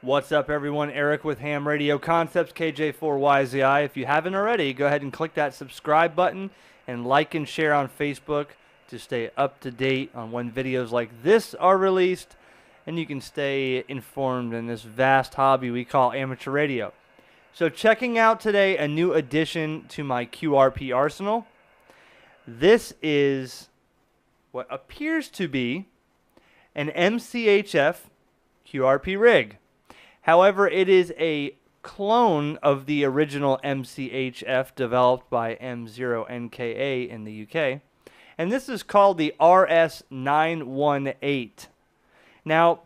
What's up, everyone? Eric with Ham Radio Concepts, KJ4YZI. If you haven't already, go ahead and click that subscribe button and like and share on Facebook to stay up to date on when videos like this are released, and you can stay informed in this vast hobby we call amateur radio. So checking out today a new addition to my QRP arsenal. This is what appears to be an mcHF QRP rig. However, it is a clone of the original mcHF developed by M0NKA in the UK. And this is called the RS918. Now,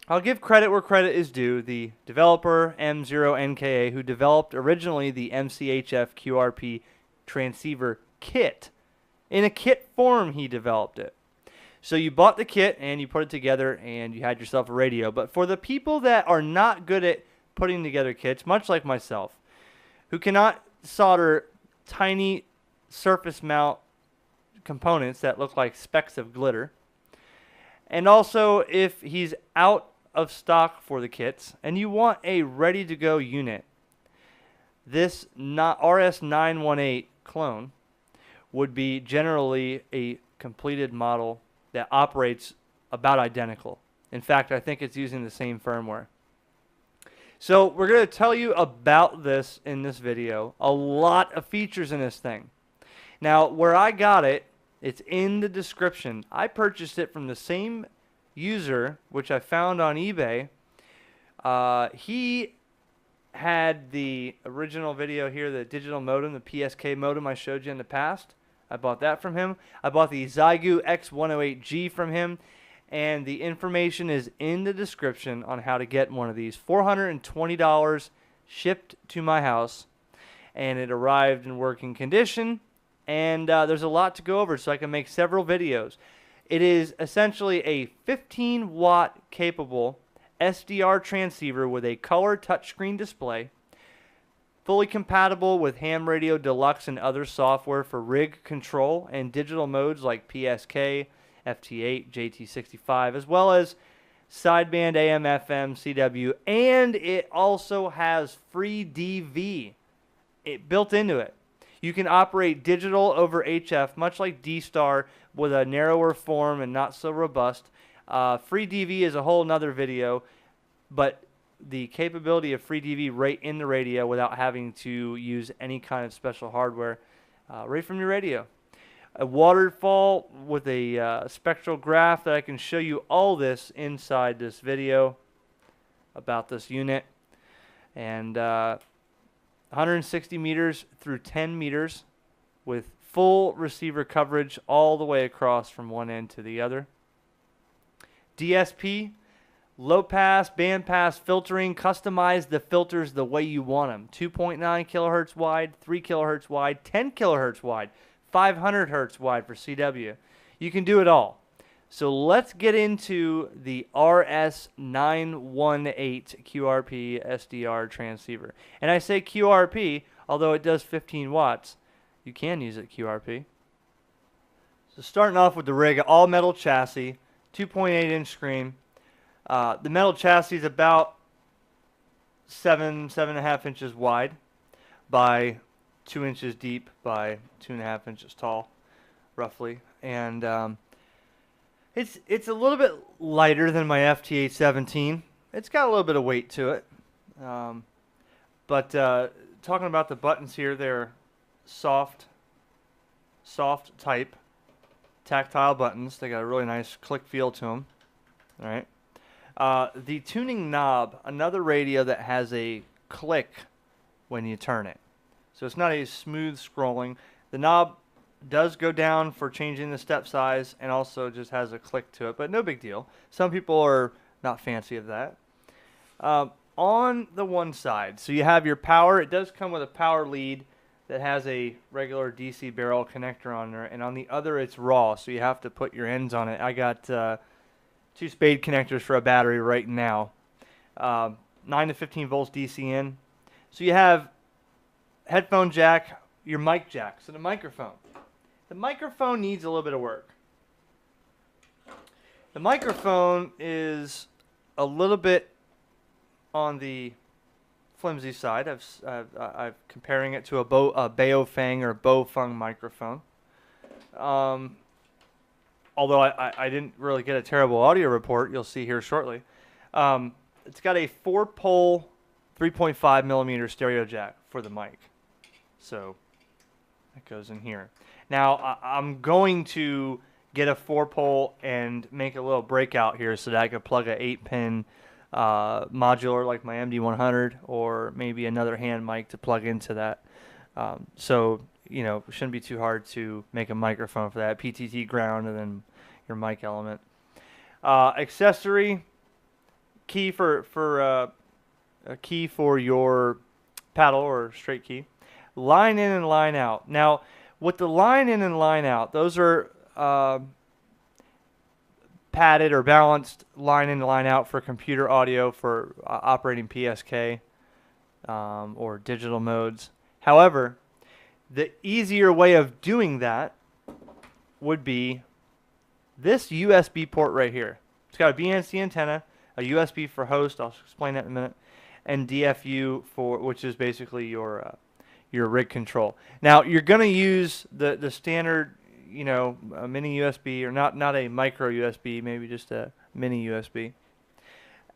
I'll give credit where credit is due. The developer, M0NKA, who developed originally the mcHF QRP transceiver kit. In a kit form, he developed it. So you bought the kit and you put it together and you had yourself a radio. But for the people that are not good at putting together kits, much like myself, who cannot solder tiny surface mount components that look like specks of glitter, and also if he's out of stock for the kits and you want a ready-to-go unit, this RS918 clone would be generally a completed model that operates about identical. In fact, I think it's using the same firmware. So we're going to tell you about this in this video. A lot of features in this thing. Now, where I got it, it's in the description. I purchased it from the same user, which I found on eBay. He had the original video here, the digital modem, the PSK modem I showed you in the past. I bought that from him. I bought the Zygu X108G from him, and the information is in the description on how to get one of these. $420 shipped to my house, and it arrived in working condition, and there's a lot to go over, so I can make several videos. It is essentially a 15-watt capable SDR transceiver with a color touchscreen display, fully compatible with Ham Radio Deluxe and other software for rig control and digital modes like PSK, FT8, JT65, as well as sideband AM, FM, CW, and it also has free DV built into it. You can operate digital over HF, much like D-Star, with a narrower form and not so robust. Free DV is a whole nother video, but the capability of free DV right in the radio without having to use any kind of special hardware right from your radio. A waterfall with a spectral graph that I can show you all this inside this video about this unit. And 160 meters through 10 meters with full receiver coverage all the way across from one end to the other. DSP, low pass, band pass filtering. Customize the filters the way you want them. 2.9 kilohertz wide, 3 kilohertz wide, 10 kilohertz wide, 500 hertz wide for CW. You can do it all. So let's get into the RS918 QRP SDR transceiver. And I say QRP, although it does 15 watts. You can use it QRP. So starting off with the rig, all metal chassis, 2.8-inch screen. The metal chassis is about 7.5 inches wide by 2 inches deep by 2.5 inches tall, roughly. And it's a little bit lighter than my FT817. It's got a little bit of weight to it. But talking about the buttons here, they're soft type tactile buttons. They got a really nice click feel to them. All right. The tuning knob, another radio that has a click when you turn it. So it's not a smooth scrolling. The knob does go down for changing the step size and also just has a click to it, but no big deal. Some people are not fancy of that. On the one side, so you have your power. It does come with a power lead that has a regular DC barrel connector on there, and on the other it's raw, so you have to put your ends on it. I got 2 spade connectors for a battery right now. 9 to 15 volts DC in. So you have headphone jack, your mic jack, so the microphone. The microphone needs a little bit of work. The microphone is a little bit on the flimsy side. I'm comparing it to a Baofeng or Baofeng microphone. Although I didn't really get a terrible audio report, you'll see here shortly. It's got a 4-pole, 3.5 millimeter stereo jack for the mic. So that goes in here. Now I'm going to get a 4-pole and make a little breakout here so that I could plug a 8-pin modular like my MD100 or maybe another hand mic to plug into that. So, you know, it shouldn't be too hard to make a microphone for that. PTT ground and then your mic element. Accessory, key for a key for your paddle or straight key. Line in and line out. Now, with the line in and line out, those are padded or balanced line in, line out for computer audio for operating PSK or digital modes. However, the easier way of doing that would be this USB port right here. It's got a BNC antenna, a USB for host, I'll explain that in a minute, and DFU for, which is basically your rig control. Now you're going to use the standard, you know, a mini USB, or not a micro USB, maybe just a mini USB.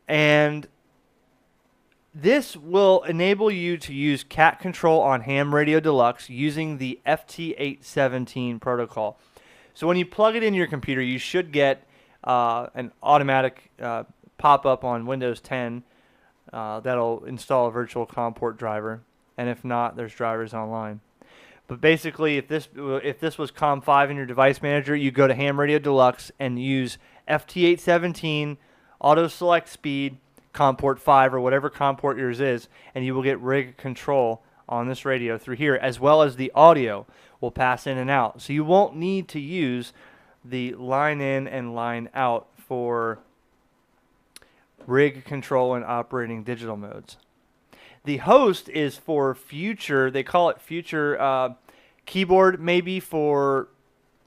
And this will enable you to use cat control on Ham Radio Deluxe using the FT817 protocol. So when you plug it in your computer, you should get an automatic pop-up on Windows 10 that'll install a virtual COM port driver. And if not, there's drivers online. But basically, if this was COM5 in your device manager, you go to Ham Radio Deluxe and use FT817, auto select speed, COM port 5 or whatever COM port yours is, and you will get rig control on this radio through here, as well as the audio will pass in and out. So you won't need to use the line in and line out for rig control and operating digital modes. The host is for future, they call it future keyboard, maybe for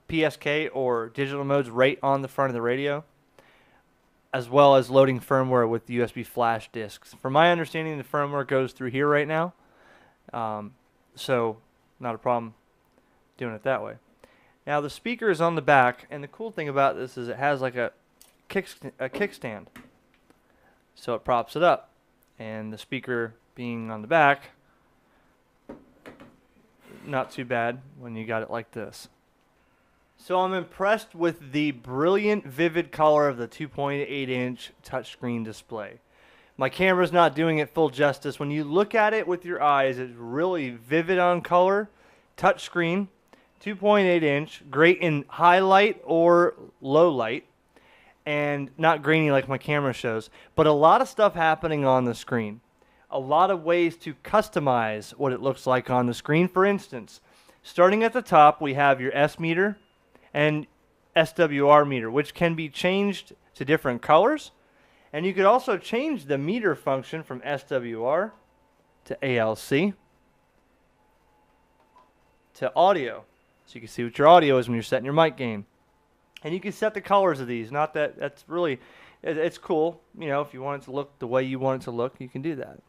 PSK or digital modes right on the front of the radio, as well as loading firmware with USB flash disks. From my understanding, the firmware goes through here right now, so not a problem doing it that way. Now the speaker is on the back, and the cool thing about this is it has like a kickstand, so it props it up, and the speaker being on the back, not too bad when you got it like this. So I'm impressed with the brilliant, vivid color of the 2.8-inch touchscreen display. My camera's not doing it full justice. When you look at it with your eyes, it's really vivid on color. Touchscreen, 2.8-inch, great in high light or low light, and not grainy like my camera shows. But a lot of stuff happening on the screen. A lot of ways to customize what it looks like on the screen. For instance, starting at the top, we have your S meter and SWR meter, which can be changed to different colors. And you could also change the meter function from SWR to ALC to audio. So you can see what your audio is when you're setting your mic gain. And you can set the colors of these. Not that that's really, it's cool. You know, if you want it to look the way you want it to look, you can do that.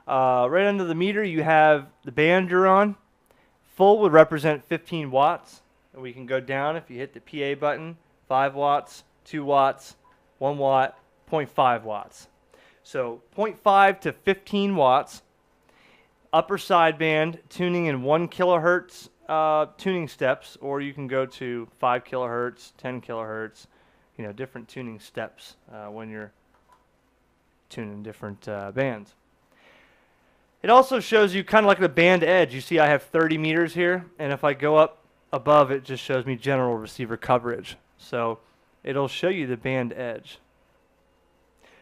Right under the meter, you have the band you're on. Full would represent 15 watts. And we can go down if you hit the PA button, 5 watts, 2 watts, 1 watt, 0.5 watts. So 0.5 to 15 watts. Upper sideband, tuning in 1 kilohertz tuning steps, or you can go to 5 kilohertz, 10 kilohertz, you know, different tuning steps when you're tuning different bands. It also shows you kind of like the band edge. You see I have 30 meters here, and if I go up above, it just shows me general receiver coverage. So it'll show you the band edge.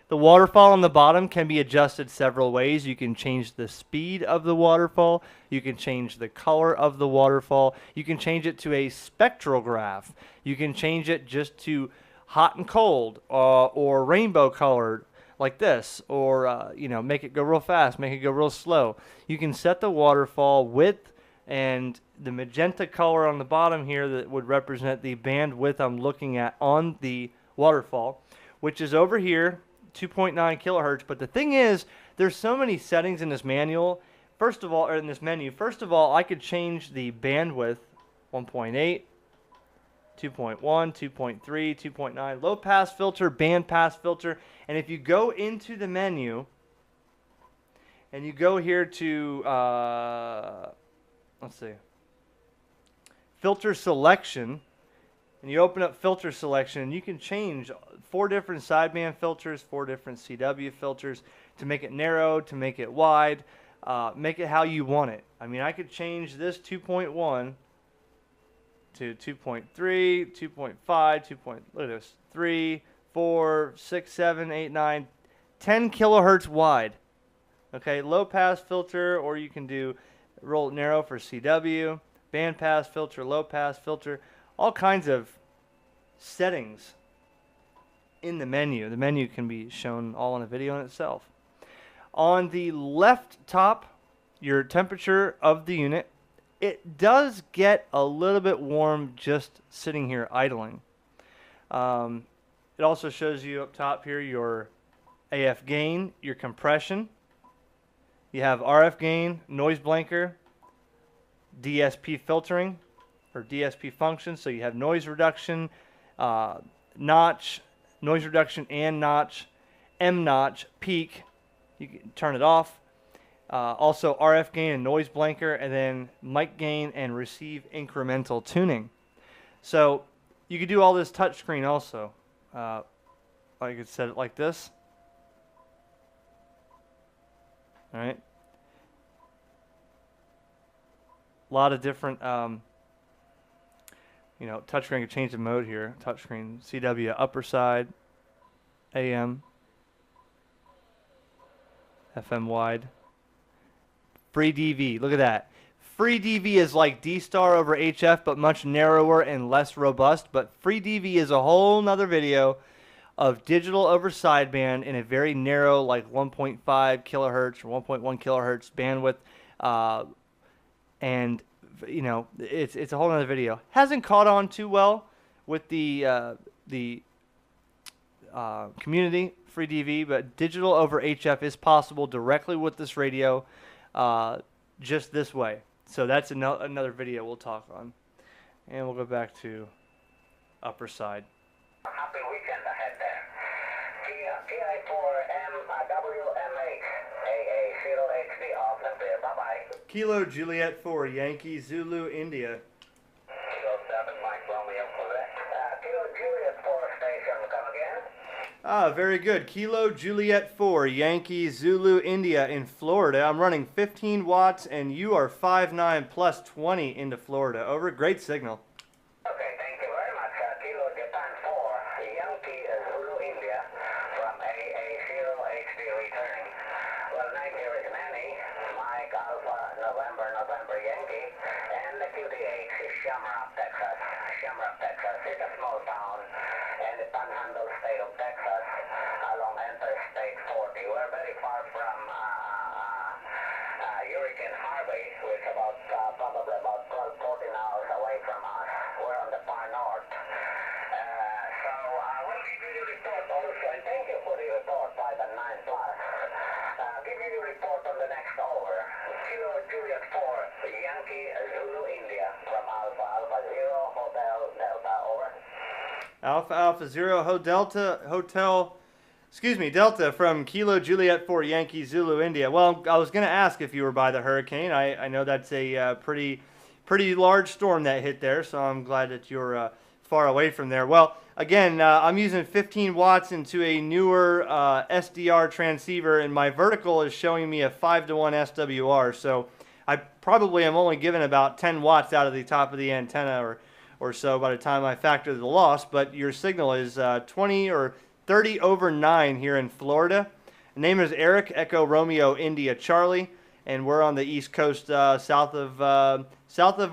The waterfall on the bottom can be adjusted several ways. You can change the speed of the waterfall. You can change the color of the waterfall. You can change it to a spectral graph. You can change it just to hot and cold or rainbow colored, like this, or you know, make it go real fast, make it go real slow. You can set the waterfall width and the magenta color on the bottom here that would represent the bandwidth I'm looking at on the waterfall, which is over here. 2.9 kilohertz. But the thing is, there's so many settings in this manual. First of all, or in this menu, first of all, I could change the bandwidth 1.8, 2.1, 2.3, 2.9, low pass filter, band pass filter. And if you go into the menu and you go here to, let's see, filter selection, and you open up filter selection, and you can change 4 different sideband filters, 4 different CW filters to make it narrow, to make it wide, make it how you want it. I mean, I could change this 2.1 to 2.3, 2.5, 2. Look at this, 3, 4, 6, 7, 8, 9, 10 kilohertz wide. Okay, low pass filter, or you can do roll it narrow for CW, band pass filter, low pass filter, all kinds of settings in the menu. The menu can be shown all in a video in itself. On the left top, your temperature of the unit. It does get a little bit warm just sitting here idling. It also shows you up top here your AF gain, your compression. You have RF gain, noise blanker, DSP filtering, or DSP function. So you have noise reduction, notch, noise reduction and notch, M notch, peak. You can turn it off. Also RF gain and noise blanker, and then mic gain and receive incremental tuning. So you could do all this touchscreen also. I could set it like this. All right. A lot of different, you know, touchscreen. Could change the mode here. Touchscreen, CW upper side, AM, FM wide. Free DV, look at that. Free DV is like D-Star over HF, but much narrower and less robust. But Free DV is a whole nother video of digital over sideband in a very narrow, like 1.5 kilohertz or 1.1 kilohertz bandwidth. And, you know, it's a whole nother video. Hasn't caught on too well with the community, Free DV, but digital over HF is possible directly with this radio. Just this way. So that's another video we'll talk on. And we'll go back to upper side. Happy weekend ahead there. TI4MWMH AA0HD off and clear. Bye-bye. Kilo Juliet 4, Yankee Zulu, India. Kilo 7, Mike Romeo, Quebec. Kilo Juliet 4 station, come again? Ah, very good. Kilo Juliet 4, Yankee Zulu, India in Florida. I'm running 15 watts, and you are 5'9 plus 20 into Florida. Over. Great signal. Okay, thank you very much. Kilo Japan 4, Yankee Zulu, India, from AA0HD returning. Well, name here is Manny, Mike Alpha, November Yankee, and the QTH is Shamrock, Texas. Shamrock, Texas is a small town in the Panhandle state of Texas, along Interstate 40. We're very far from Hurricane Harvey, which is probably about 12, 14 hours away from us. We're on the far north. So we'll give you the report also, and thank you for the report, 5 and 9 plus. Give you the report on the next over. Kilo Juliet 4, Yankee Zulu, India, from Alpha 0 Hotel Delta, over. Alpha 0 Delta from Kilo Juliet 4, Yankee Zulu, India. Well, I was going to ask if you were by the hurricane. I know that's a pretty large storm that hit there, so I'm glad that you're far away from there. Well, again, I'm using 15 watts into a newer SDR transceiver, and my vertical is showing me a 5-to-1 SWR, so I probably am only given about 10 watts out of the top of the antenna or so by the time I factor the loss, but your signal is 20 or 30 over 9 here in Florida. The name is Eric, Echo Romeo India Charlie, and we're on the East Coast, south of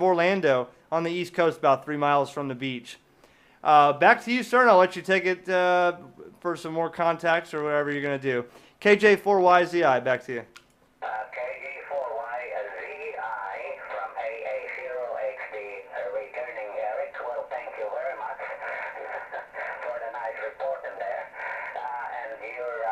Orlando, on the East Coast, about 3 miles from the beach. Back to you, sir, and I'll let you take it for some more contacts or whatever you're going to do. KJ4YZI, back to you. KJ4YZI from AA0HD, returning Eric. Well, thank you very much for the nice report in there. And your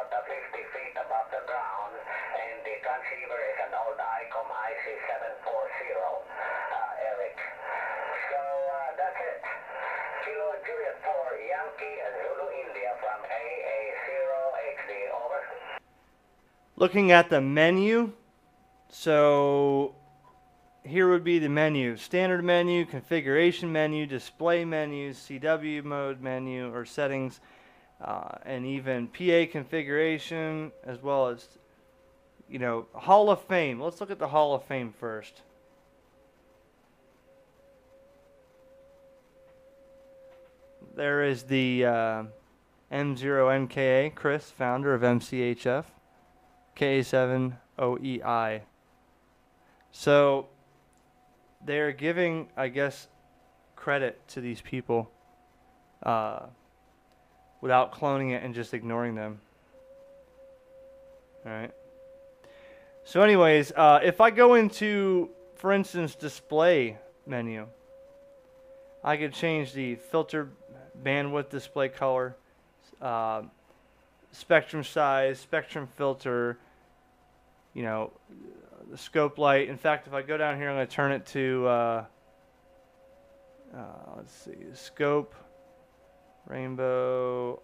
about 50 feet above the ground, and the transceiver is an old ICOM IC740, Eric. So that's it. Kilo Juliet 4, Yankee Zulu India from AA0HD, over. Looking at the menu, so here would be the menu: standard menu, configuration menu, display menu, CW mode menu or settings, and even PA configuration, as well as, you know, Hall of Fame. Let's look at the Hall of Fame first. There is the M0MKA, Chris, founder of mcHF, KA7OEI. So they're giving, I guess, credit to these people without cloning it and just ignoring them. All right. So anyways, if I go into, for instance, display menu, I could change the filter, bandwidth, display color, spectrum size, spectrum filter, you know, the scope light. In fact, if I go down here, I'm going to turn it to, let's see, scope, rainbow,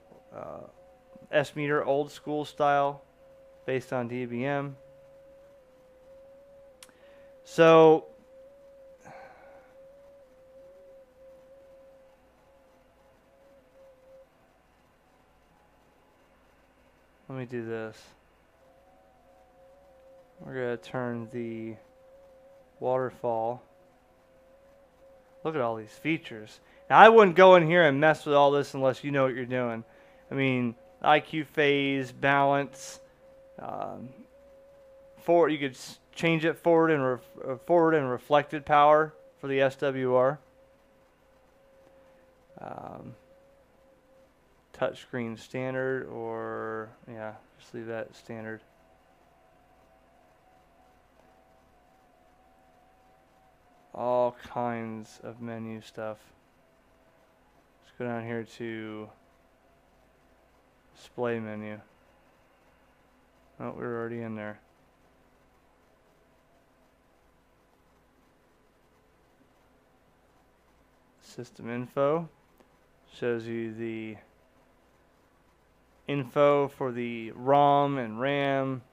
S-meter, old school style, based on dBm. So let me do this. We're going to turn the waterfall. Look at all these features. Now, I wouldn't go in here and mess with all this unless you know what you're doing. I mean, IQ phase, balance, forward. You could change it forward and reflected power for the SWR. Touchscreen standard, or yeah, just leave that standard. All kinds of menu stuff. Let's go down here to display menu. Oh, we're already in there. System info shows you the info for the ROM and RAM,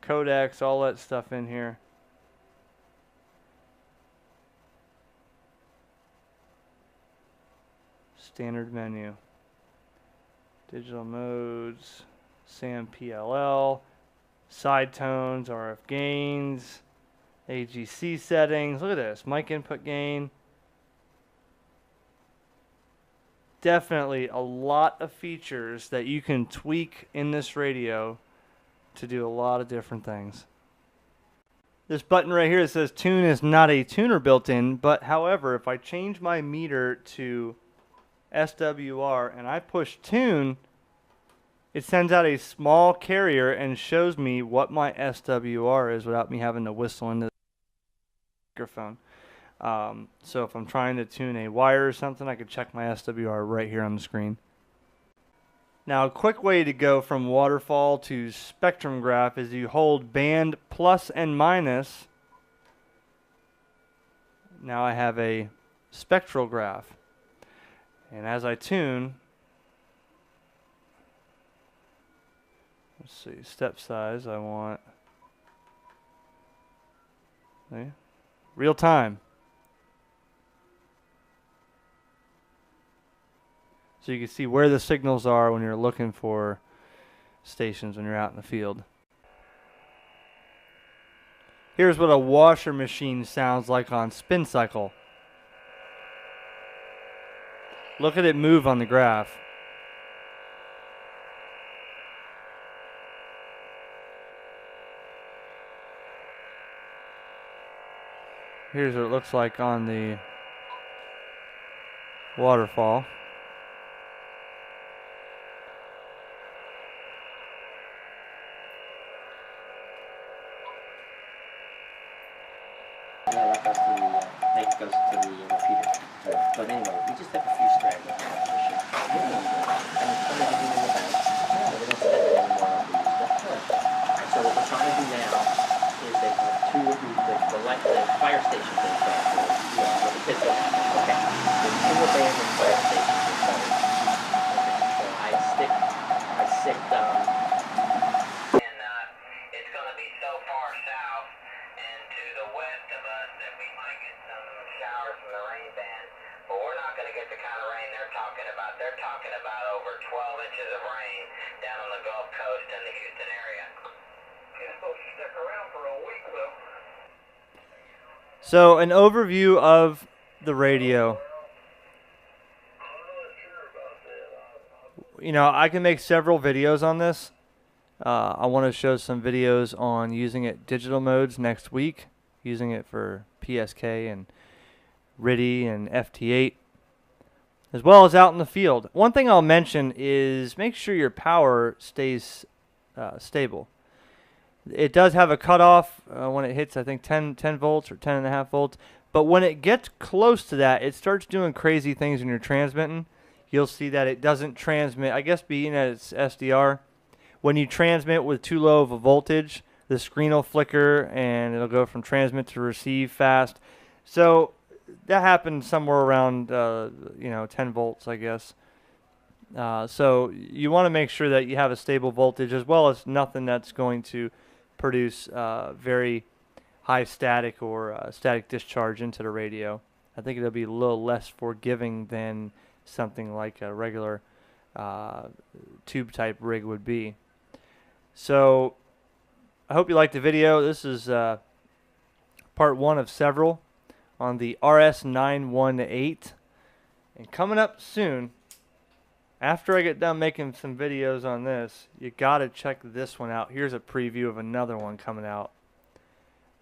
codecs, all that stuff in here. Standard menu. Digital modes, SAM PLL, side tones, RF gains, AGC settings. Look at this, mic input gain. Definitely a lot of features that you can tweak in this radio to do a lot of different things. This button right here that says tune is not a tuner built in, but however, if I change my meter to SWR and I push tune, it sends out a small carrier and shows me what my SWR is without me having to whistle into the microphone. So if I'm trying to tune a wire or something, I could check my SWR right here on the screen. Now, a quick way to go from waterfall to spectrum graph is you hold band plus and minus. Now I have a spectral graph. And as I tune, let's see, step size, I want, see, real time. So you can see where the signals are when you're looking for stations when you're out in the field. Here's what a washer machine sounds like on spin cycle. Look at it move on the graph. Here's what it looks like on the waterfall. That goes to the repeater. But anyway, we just have a few strands. And it's going to be in the back. We don't have it anymore. talking about? They're talking about over 12 inches of rain down on the Gulf Coast and the Houston area. It's supposed to stick around for a week, though. So an overview of the radio. You know, I can make several videos on this. I want to show some videos on using it digital modes next week, using it for PSK and RIDI and FT8, as well as out in the field. One thing I'll mention is make sure your power stays stable. It does have a cutoff when it hits, I think, 10 volts or 10.5 volts. But when it gets close to that, it starts doing crazy things when you're transmitting. You'll see that it doesn't transmit, I guess being that it's SDR. When you transmit with too low of a voltage, the screen will flicker and it'll go from transmit to receive fast. So that happened somewhere around, 10 volts, I guess. So you want to make sure that you have a stable voltage as well as nothing that's going to produce very high static or static discharge into the radio. I think it'll be a little less forgiving than something like a regular tube type rig would be. So I hope you liked the video. This is part 1 of several on the RS918. And coming up soon, after I get done making some videos on this, you gotta check this one out. Here's a preview of another one coming out.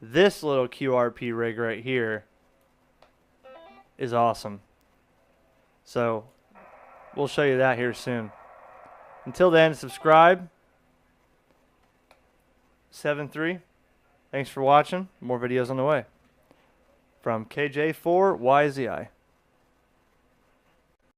This little QRP rig right here is awesome. So we'll show you that here soon. Until then, subscribe. 7-3. Thanks for watching. More videos on the way. From KJ4YZI.